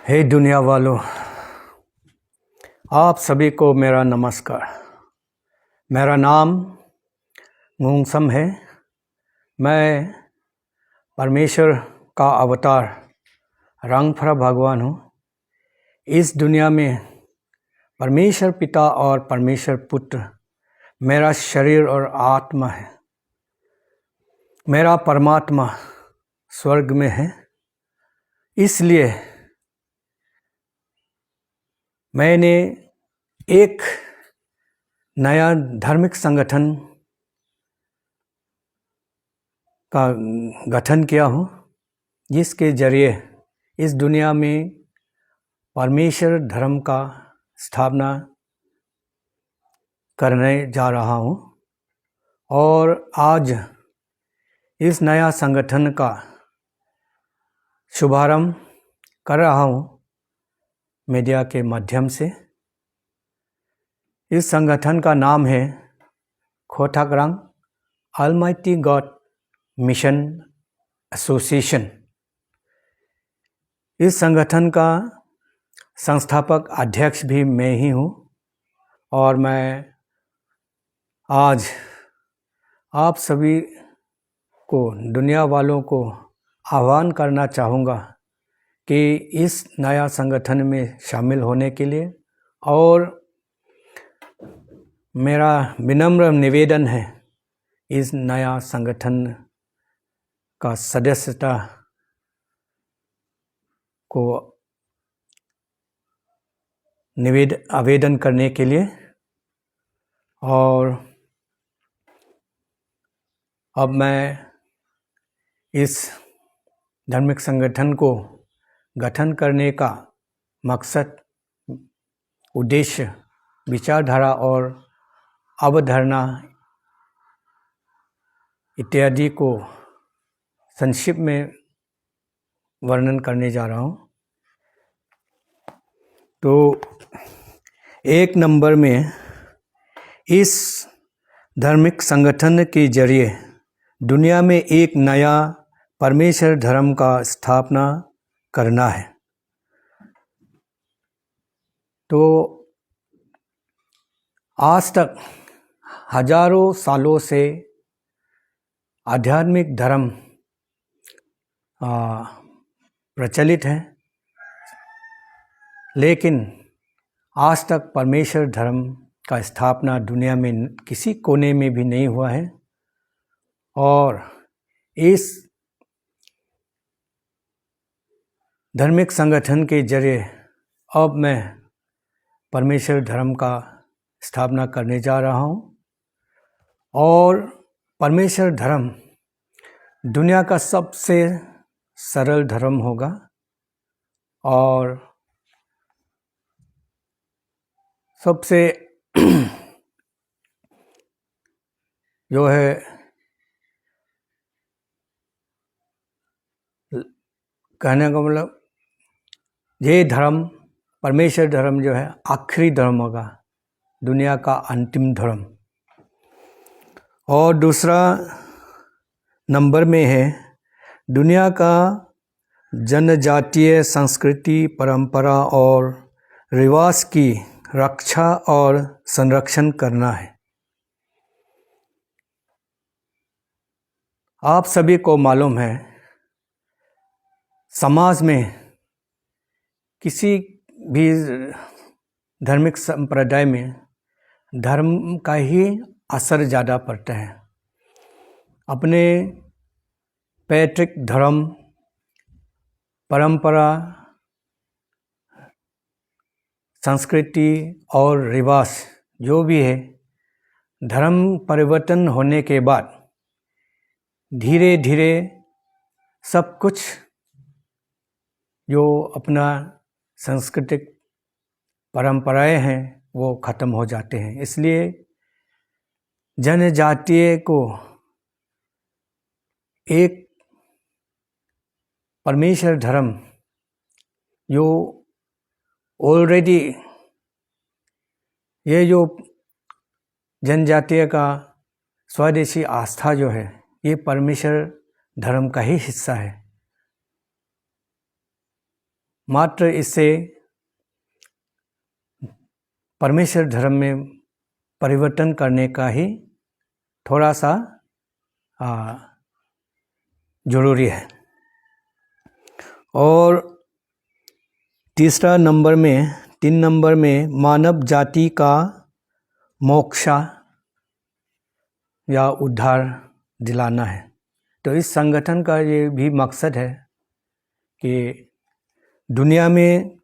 हे दुनिया वालों, आप सभी को मेरा नमस्कार। मेरा नाम मूंगसम है। मैं परमेश्वर का अवतार रंगफरा भगवान हूँ। इस दुनिया में परमेश्वर पिता और परमेश्वर पुत्र मेरा शरीर और आत्मा है। मेरा परमात्मा स्वर्ग में है। इसलिए मैंने एक नया धार्मिक संगठन का गठन किया हूँ, जिसके जरिए इस दुनिया में परमेश्वर धर्म का स्थापना करने जा रहा हूँ। और आज इस नया संगठन का शुभारंभ कर रहा हूँ मीडिया के माध्यम से। इस संगठन का नाम है खोटाग्रांग ऑलमाइटी गॉड मिशन एसोसिएशन। इस संगठन का संस्थापक अध्यक्ष भी मैं ही हूँ। और मैं आज आप सभी को, दुनिया वालों को आह्वान करना चाहूँगा कि इस नया संगठन में शामिल होने के लिए। और मेरा विनम्र निवेदन है, इस नया संगठन का सदस्यता को आवेदन करने के लिए। और अब मैं इस धार्मिक संगठन को गठन करने का मकसद, उद्देश्य, विचारधारा और अवधारणा इत्यादि को संक्षिप्त में वर्णन करने जा रहा हूँ। तो एक नंबर में, इस धार्मिक संगठन के जरिए दुनिया में एक नया परमेश्वर धर्म का स्थापना करना है। तो आज तक हजारों सालों से आध्यात्मिक धर्म प्रचलित है, लेकिन आज तक परमेश्वर धर्म का स्थापना दुनिया में किसी कोने में भी नहीं हुआ है। और इस धार्मिक संगठन के जरिए अब मैं परमेश्वर धर्म का स्थापना करने जा रहा हूँ। और परमेश्वर धर्म दुनिया का सबसे सरल धर्म होगा। और सबसे जो है कहने का मतलब, ये धर्म, परमेश्वर धर्म जो है आखिरी धर्म होगा, दुनिया का अंतिम धर्म। और दूसरा नंबर में है, दुनिया का जनजातीय संस्कृति, परंपरा और रिवाज की रक्षा और संरक्षण करना है। आप सभी को मालूम है, समाज में किसी भी धार्मिक संप्रदाय में धर्म का ही असर ज़्यादा पड़ता है। अपने पैतृक धर्म, परंपरा, संस्कृति और रिवाज जो भी है, धर्म परिवर्तन होने के बाद धीरे धीरे सब कुछ जो अपना सांस्कृतिक परंपराएं हैं वो ख़त्म हो जाते हैं। इसलिए जनजातीय को एक परमेश्वर धर्म जो ऑलरेडी, ये जो जनजातीय का स्वदेशी आस्था जो है, ये परमेश्वर धर्म का ही हिस्सा है। मात्र इससे परमेश्वर धर्म में परिवर्तन करने का ही थोड़ा सा जरूरी है। और 3 नंबर में मानव जाति का मोक्ष या उद्धार दिलाना है। तो इस संगठन का ये भी मकसद है कि दुनिया में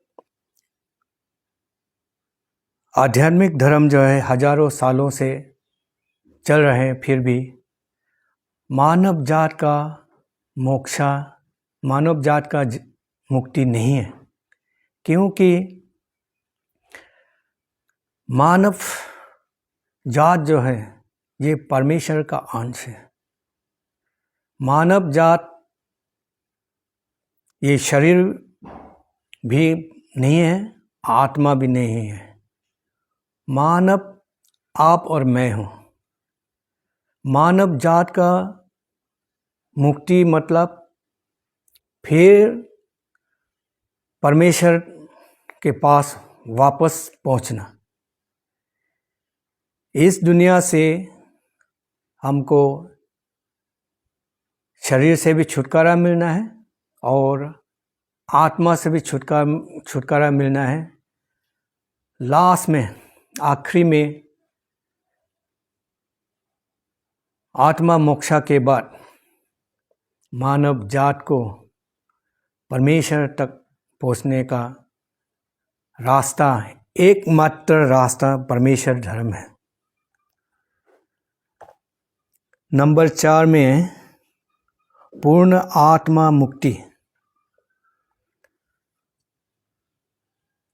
आध्यात्मिक धर्म जो है हजारों सालों से चल रहे हैं, फिर भी मानव जात का मोक्ष, मानव जात का मुक्ति नहीं है, क्योंकि मानव जात जो है ये परमेश्वर का अंश है। मानव जात ये शरीर भी नहीं है, आत्मा भी नहीं है। मानव आप और मैं हूँ। मानव जात का मुक्ति मतलब फिर परमेश्वर के पास वापस पहुँचना। इस दुनिया से हमको शरीर से भी छुटकारा मिलना है और आत्मा से भी छुटकारा मिलना है। लास्ट में, आखिरी में, आत्मा मोक्षा के बाद मानव जात को परमेश्वर तक पहुँचने का रास्ता, एकमात्र रास्ता परमेश्वर धर्म है। नंबर 4 में पूर्ण आत्मा मुक्ति।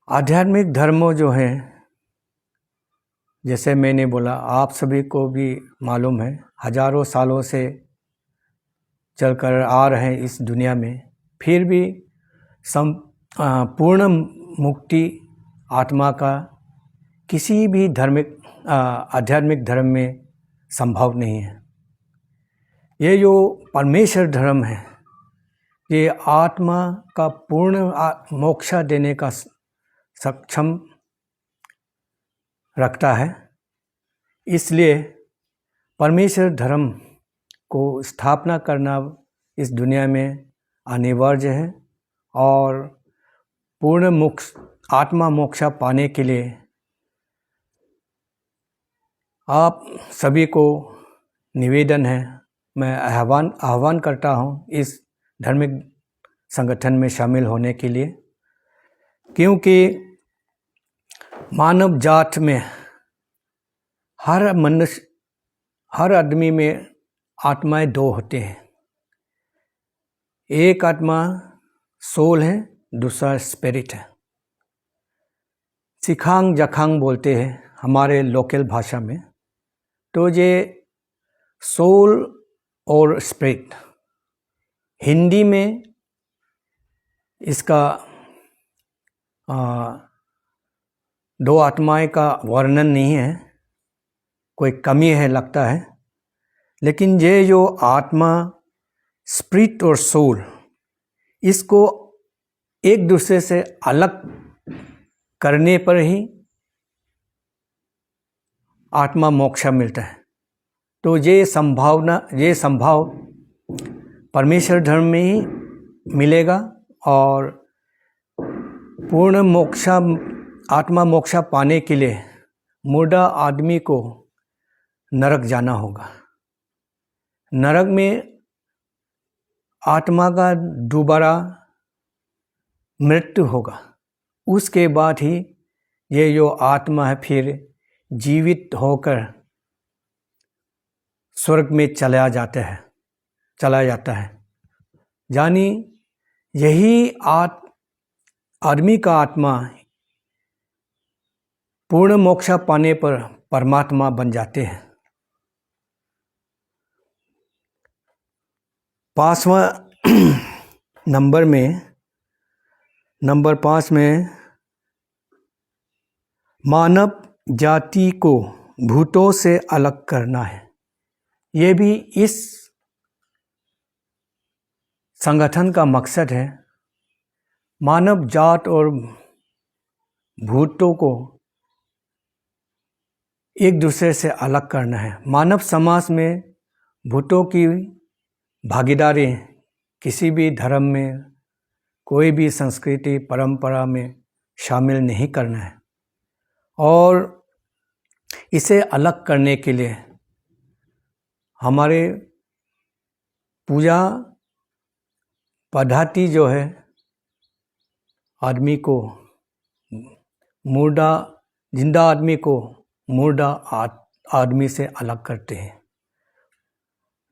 आध्यात्मिक धर्मों जो है, जैसे मैंने बोला, आप सभी को भी मालूम है, हजारों सालों से चलकर आ रहे हैं इस दुनिया में, फिर भी पूर्ण मुक्ति आत्मा का किसी भी आध्यात्मिक धर्म में संभव नहीं है। ये जो परमेश्वर धर्म है, ये आत्मा का पूर्ण मोक्ष देने का सक्षम रखता है। इसलिए परमेश्वर धर्म को स्थापना करना इस दुनिया में अनिवार्य है और पूर्ण मोक्ष, आत्मा मोक्ष पाने के लिए आप सभी को निवेदन है, मैं आह्वान करता हूँ इस धार्मिक संगठन में शामिल होने के लिए, क्योंकि मानव जात में हर मनुष्य, हर आदमी में आत्माएं 2 होते हैं। एक आत्मा सोल है, दूसरा स्पिरिट है। सिखांग जखांग बोलते हैं हमारे लोकल भाषा में। तो ये सोल और स्पिरिट, हिंदी में इसका 2 आत्माएं का वर्णन नहीं है, कोई कमी है लगता है। लेकिन ये जो आत्मा, स्पिरिट और सोल, इसको एक दूसरे से अलग करने पर ही आत्मा मोक्ष मिलता है। तो ये संभाव परमेश्वर धर्म में ही मिलेगा और पूर्ण मोक्ष, आत्मा मोक्ष पाने के लिए मुर्दा आदमी को नरक जाना होगा। नरक में आत्मा का दोबारा मृत्यु होगा। उसके बाद ही ये जो आत्मा है फिर जीवित होकर स्वर्ग में चला जाता है। यानी यही आदमी का आत्मा पूर्ण मोक्ष पाने पर परमात्मा बन जाते हैं। 5वां नंबर 5 में मानव जाति को भूतों से अलग करना है। ये भी इस संगठन का मकसद है। मानव जात और भूतों को एक दूसरे से अलग करना है। मानव समाज में भूतों की भागीदारी किसी भी धर्म में, कोई भी संस्कृति परंपरा में शामिल नहीं करना है। और इसे अलग करने के लिए हमारे पूजा पद्धति जो है आदमी को मुर्दा, जिंदा आदमी को मुर्दा आदमी से अलग करते हैं।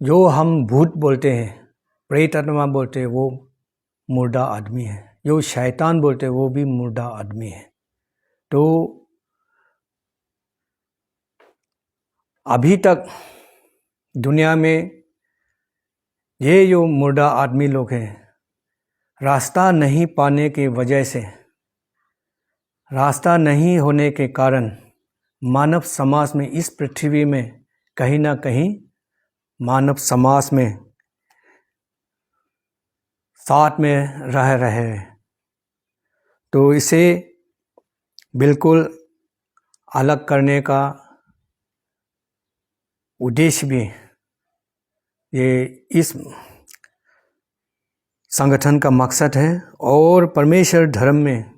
जो हम भूत बोलते हैं, प्रेत आत्मा बोलते हैं, वो मुर्दा आदमी है। जो शैतान बोलते हैं वो भी मुर्दा आदमी है। तो अभी तक दुनिया में ये जो मुर्दा आदमी लोग हैं, रास्ता नहीं पाने की वजह से, रास्ता नहीं होने के कारण मानव समाज में, इस पृथ्वी में कहीं ना कहीं मानव समाज में साथ में रह रहे हैं। तो इसे बिल्कुल अलग करने का उद्देश्य भी ये इस संगठन का मकसद है। और परमेश्वर धर्म में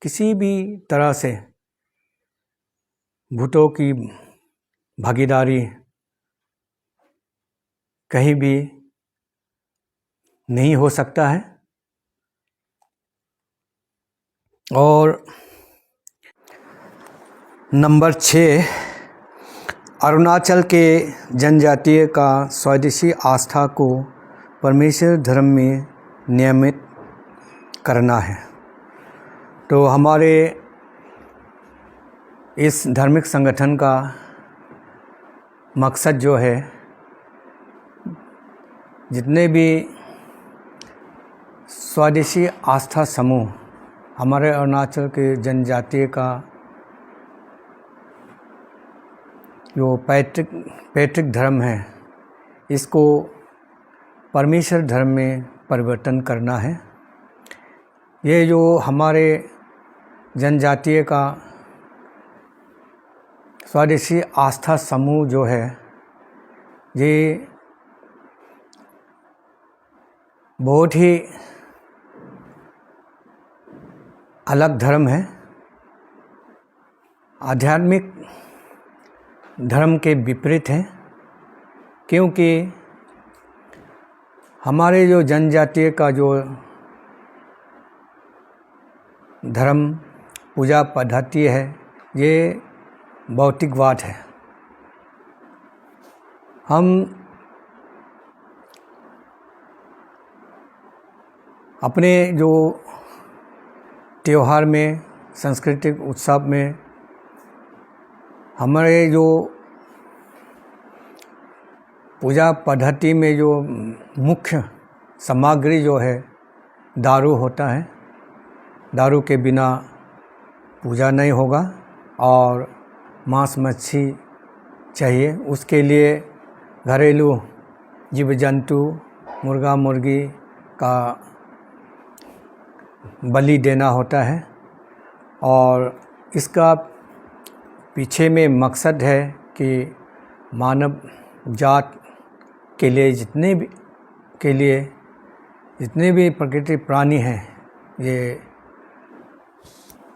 किसी भी तरह से भूतों की भागीदारी कहीं भी नहीं हो सकता है। और नंबर 6, अरुणाचल के जनजातीय का स्वदेशी आस्था को परमेश्वर धर्म में नियमित करना है। तो हमारे इस धार्मिक संगठन का मकसद जो है, जितने भी स्वदेशी आस्था समूह हमारे अरुणाचल के जनजातीय का जो पैतृक धर्म है, इसको परमेश्वर धर्म में परिवर्तन करना है। ये जो हमारे जनजातीय का स्वदेशी आस्था समूह जो है, ये बहुत ही अलग धर्म है। आध्यात्मिक धर्म के विपरीत है, क्योंकि हमारे जो जनजातीय का जो धर्म पूजा पद्धति है, ये भौतिकवाद है। हम अपने जो त्यौहार में, सांस्कृतिक उत्सव में, हमारे जो पूजा पद्धति में जो मुख्य सामग्री जो है दारू होता है। दारू के बिना पूजा नहीं होगा और मांस मच्छी चाहिए। उसके लिए घरेलू जीव जंतु, मुर्गा मुर्गी का बलि देना होता है। और इसका पीछे में मकसद है कि मानव जात के लिए जितने भी प्रकृति प्राणी हैं, ये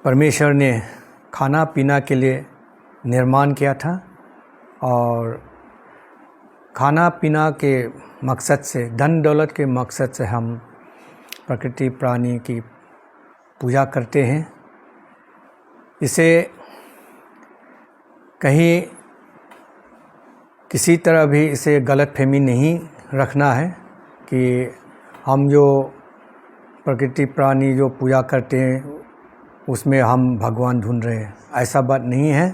परमेश्वर ने खाना पीना के लिए निर्माण किया था। और खाना पीना के मकसद से, धन दौलत के मकसद से हम प्रकृति प्राणी की पूजा करते हैं। इसे कहीं किसी तरह भी इसे गलतफहमी नहीं रखना है कि हम जो प्रकृति प्राणी जो पूजा करते हैं उसमें हम भगवान ढूंढ रहे हैं, ऐसा बात नहीं है।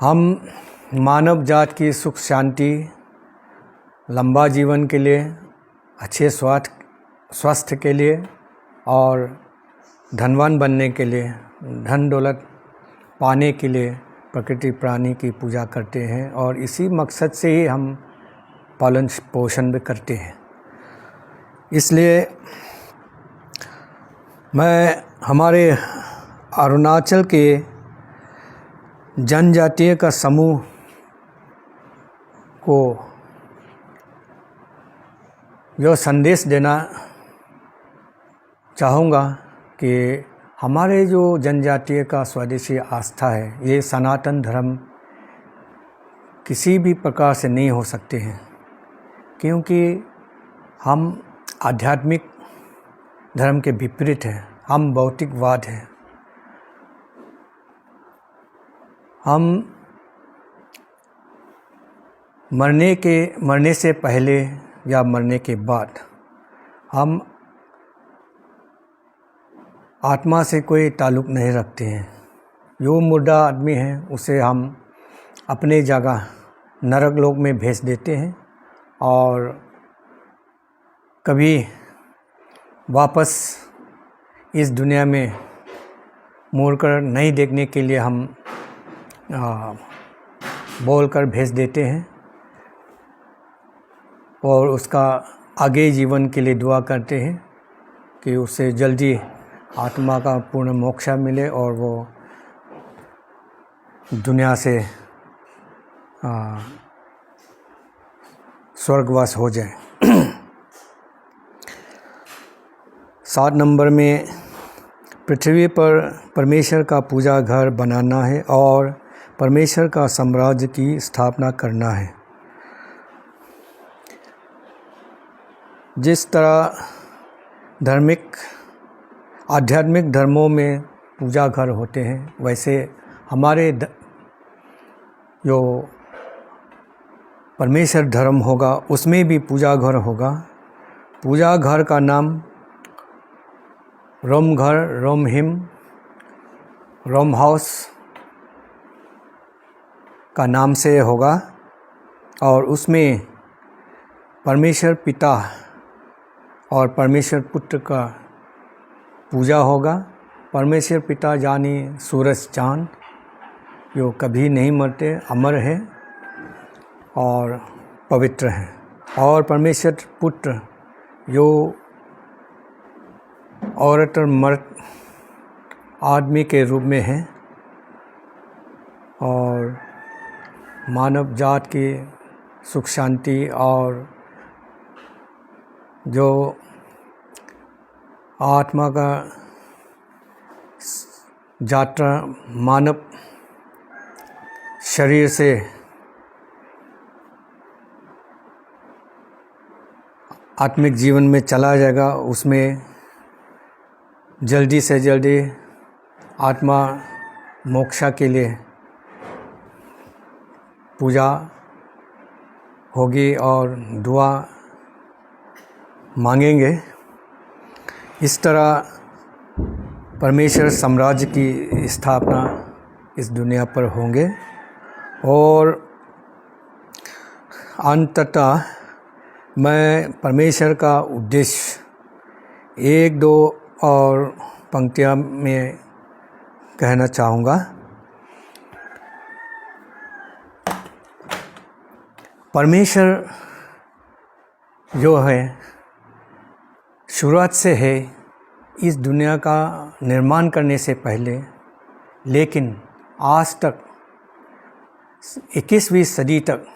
हम मानव जात की सुख शांति, लंबा जीवन के लिए, अच्छे स्वास्थ्य के लिए और धनवान बनने के लिए, धन दौलत पाने के लिए प्रकृति प्राणी की पूजा करते हैं। और इसी मकसद से ही हम पालन पोषण भी करते हैं। इसलिए मैं हमारे अरुणाचल के जनजातीय का समूह को यह संदेश देना चाहूँगा कि हमारे जो जनजातीय का स्वदेशी आस्था है, ये सनातन धर्म किसी भी प्रकार से नहीं हो सकते हैं, क्योंकि हम आध्यात्मिक धर्म के विपरीत हैं। हम भौतिकवाद हैं। हम मरने से पहले या मरने के बाद हम आत्मा से कोई ताल्लुक़ नहीं रखते हैं। जो मुर्दा आदमी है उसे हम अपने जगह नरक लोक में भेज देते हैं और कभी वापस इस दुनिया में मुड़कर नहीं देखने के लिए हम बोलकर भेज देते हैं और उसका आगे जीवन के लिए दुआ करते हैं कि उसे जल्दी आत्मा का पूर्ण मोक्ष मिले और वो दुनिया से स्वर्गवास हो जाए। 7 नंबर में पृथ्वी पर परमेश्वर का पूजा घर बनाना है और परमेश्वर का साम्राज्य की स्थापना करना है। जिस तरह आध्यात्मिक धर्मों में पूजा घर होते हैं, वैसे हमारे जो परमेश्वर धर्म होगा उसमें भी पूजा घर होगा। पूजा घर का नाम रोम घर, रोम हिम, रोम हाउस का नाम से होगा और उसमें परमेश्वर पिता और परमेश्वर पुत्र का पूजा होगा। परमेश्वर पिता यानी सूरज चाँद जो कभी नहीं मरते, अमर है और पवित्र हैं, और परमेश्वर पुत्र जो औरत और मर्द आदमी के रूप में है और मानव जात की सुख शांति और जो आत्मा का यात्रा मानव शरीर से आत्मिक जीवन में चला जाएगा, उसमें जल्दी से जल्दी आत्मा मोक्ष के लिए पूजा होगी और दुआ मांगेंगे। इस तरह परमेश्वर साम्राज्य की स्थापना इस दुनिया पर होंगे और अंततः मैं परमेश्वर का उद्देश्य 1-2 और पंक्तियाँ में कहना चाहूँगा। परमेश्वर जो है शुरुआत से है इस दुनिया का निर्माण करने से पहले, लेकिन आज तक 21वीं सदी तक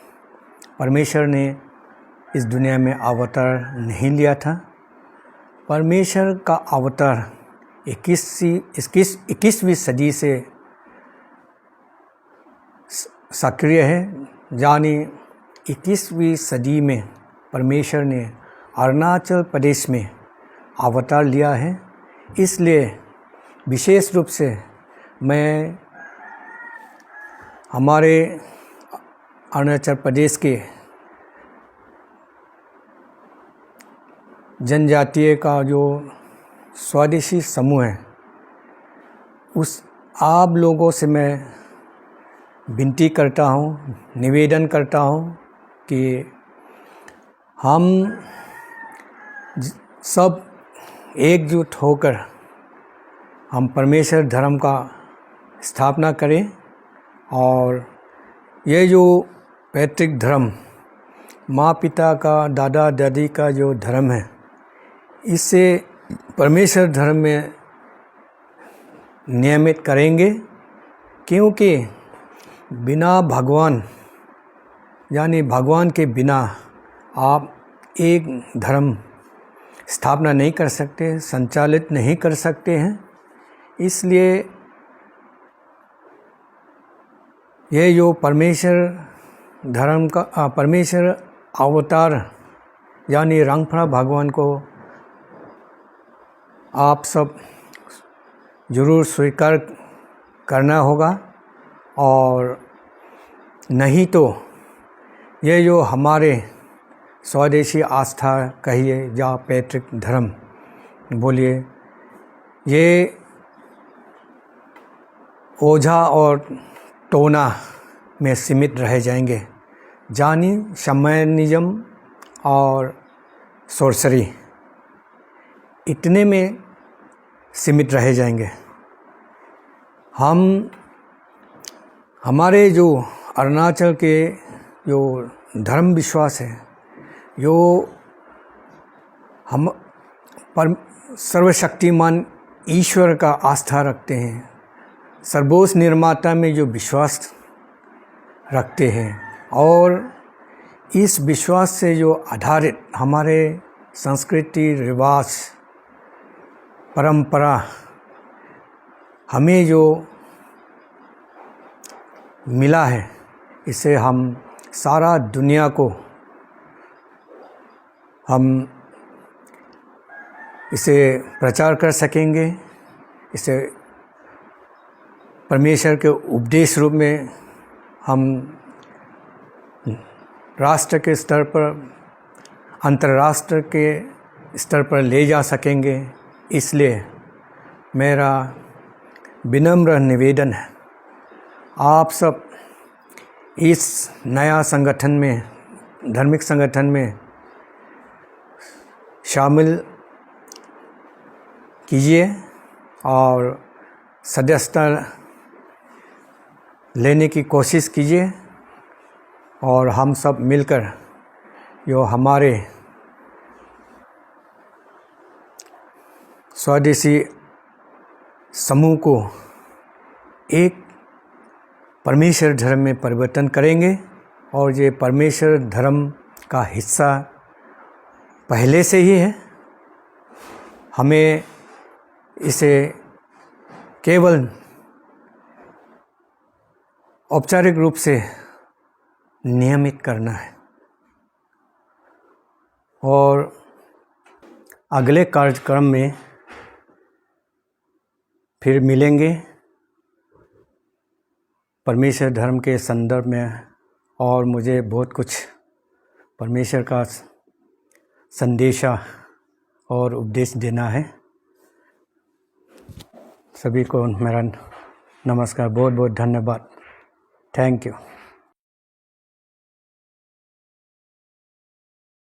परमेश्वर ने इस दुनिया में अवतार नहीं लिया था। परमेश्वर का अवतार 21वीं सदी से सक्रिय है, यानी 21वीं सदी में परमेश्वर ने अरुणाचल प्रदेश में अवतार लिया है। इसलिए विशेष रूप से मैं हमारे अरुणाचल प्रदेश के जनजातीय का जो स्वदेशी समूह है, उस आप लोगों से मैं विनती करता हूँ, निवेदन करता हूँ कि हम सब एकजुट होकर हम परमेश्वर धर्म का स्थापना करें और ये जो पैतृक धर्म माँ पिता का, दादा दादी का जो धर्म है, इससे परमेश्वर धर्म में नियमित करेंगे, क्योंकि बिना भगवान यानी भगवान के बिना आप एक धर्म स्थापना नहीं कर सकते, संचालित नहीं कर सकते हैं। इसलिए ये जो परमेश्वर धर्म का परमेश्वर अवतार यानी रंगफड़ा भगवान को आप सब ज़रूर स्वीकार करना होगा, और नहीं तो ये जो हमारे स्वदेशी आस्था कहिए या पैतृक धर्म बोलिए, ये ओझा और टोना में सीमित रह जाएंगे, जानी शैमनिज़्म और सोर्सरी इतने में सीमित रह जाएंगे। हमारे जो अरुणाचल के जो धर्म विश्वास है, जो हम पर सर्वशक्तिमान ईश्वर का आस्था रखते हैं, सर्वोच्च निर्माता में जो विश्वास रखते हैं, और इस विश्वास से जो आधारित हमारे संस्कृति, रिवाज, परंपरा हमें जो मिला है, इसे हम सारा दुनिया को हम इसे प्रचार कर सकेंगे। इसे परमेश्वर के उपदेश रूप में हम राष्ट्र के स्तर पर, अंतर्राष्ट्र के स्तर पर ले जा सकेंगे। इसलिए मेरा विनम्र निवेदन है, आप सब इस नया संगठन में, धार्मिक संगठन में शामिल कीजिए और सदस्यता लेने की कोशिश कीजिए, और हम सब मिलकर जो हमारे स्वदेशी समूह को एक परमेश्वर धर्म में परिवर्तन करेंगे, और ये परमेश्वर धर्म का हिस्सा पहले से ही है। हमें इसे केवल औपचारिक रूप से नियमित करना है, और अगले कार्यक्रम में फिर मिलेंगे परमेश्वर धर्म के संदर्भ में, और मुझे बहुत कुछ परमेश्वर का संदेशा और उपदेश देना है। सभी को मेरा नमस्कार, बहुत बहुत धन्यवाद। Thank you.